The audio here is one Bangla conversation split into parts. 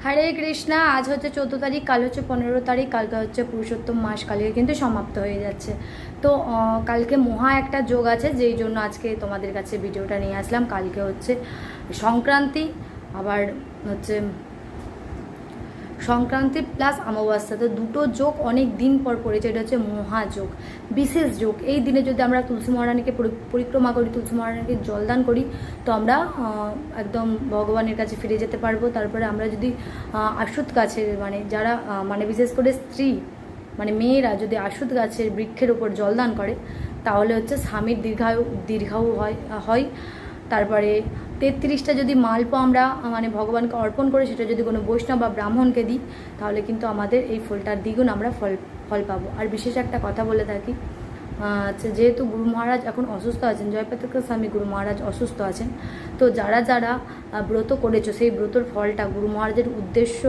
হরে কৃষ্ণা। আজ হচ্ছে 14 তারিখ, কাল হচ্ছে 15 তারিখ, কালকে হচ্ছে পুরুষোত্তম মাস, কালকে কিন্তু সমাপ্ত হয়ে যাচ্ছে। তো কালকে মহা একটা যোগ আছে, যেই জন্য আজকে তোমাদের কাছে ভিডিওটা নিয়ে আসলাম। কালকে হচ্ছে সংক্রান্তি, আবার হচ্ছে সংক্রান্তি প্লাস অমাবস্যা, তো দুটো যোগ অনেক দিন পর পড়েছে। এটা হচ্ছে মহাযোগ, বিশেষ যোগ। এই দিনে যদি আমরা তুলসী মহারানীকে পরিক্রমা করি, তুলসী মহারানীকে জলদান করি, তো আমরা একদম ভগবানের কাছে ফিরে যেতে পারবো। তারপরে আমরা যদি আশুত গাছের মানে যারা মানে বিশেষ করে স্ত্রী মানে মেয়েরা যদি আশুত গাছের বৃক্ষের ওপর জলদান করে, তাহলে হচ্ছে স্বামীর দীর্ঘায়ু হয়। তারপরে 33টা যদি মালপো আমরা মানে ভগবানকে অর্পণ করে সেটা যদি কোনো বৈষ্ণব বা ব্রাহ্মণকে দিই, তাহলে কিন্তু আমাদের এই ফলটার দ্বিগুণ আমরা ফল পাবো। আর বিশেষ একটা কথা বলে থাকি, যেহেতু গুরু মহারাজ এখন অসুস্থ আছেন, জয়প্রতাপ স্বামী গুরু মহারাজ অসুস্থ আছেন, তো যারা যারা ব্রত করেছো সেই ব্রতর ফলটা গুরু মহারাজের উদ্দেশ্য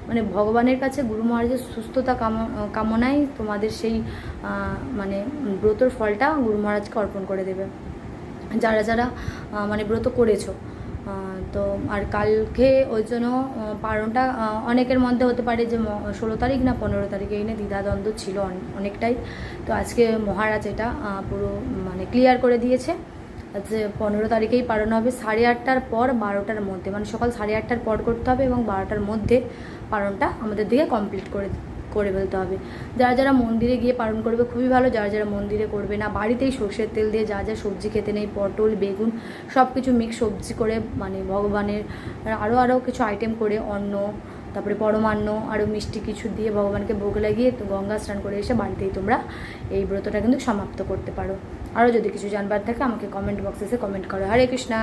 মানে ভগবানের কাছে গুরু মহারাজের সুস্থতা কামনায় তোমাদের সেই মানে ব্রতর ফলটা গুরু মহারাজকে অর্পণ করে দেবে, যারা যারা মানে ব্রত করেছো। তো আর কালকে ওই জন্য পারণটা অনেকের মধ্যে হতে পারে যে 16 তারিখ না 15 তারিখ, এই নিয়ে দ্বিধাদ্বন্দ্ব ছিল অনেকটাই। তো আজকে মহারাজ এটা পুরো মানে ক্লিয়ার করে দিয়েছে যে 15 তারিখেই পালন হবে, 8:30টার পর 12টার মধ্যে, মানে সকাল 8:30টার পর করতে হবে এবং 12টার মধ্যে পালনটা আমাদের দিকে কমপ্লিট করে ফেলতে হবে। যারা যারা মন্দিরে গিয়ে পালন করবে খুবই ভালো, যারা যারা মন্দিরে করবে না, বাড়িতেই সর্ষের তেল দিয়ে যা যা সবজি খেতে নেই, পটল বেগুন সব কিছু মিক্স সবজি করে মানে ভগবানের আরও কিছু আইটেম করে অন্ন, তারপরে পরমান্ন, আরও মিষ্টি কিছু দিয়ে ভগবানকে ভোগ লাগিয়ে তো গঙ্গা স্নান করে এসে বাড়িতেই তোমরা এই ব্রতটা কিন্তু সমাপ্ত করতে পারো। আরও যদি কিছু জানবার থাকে আমাকে কমেন্ট বক্সে কমেন্ট করো। হরে কৃষ্ণা।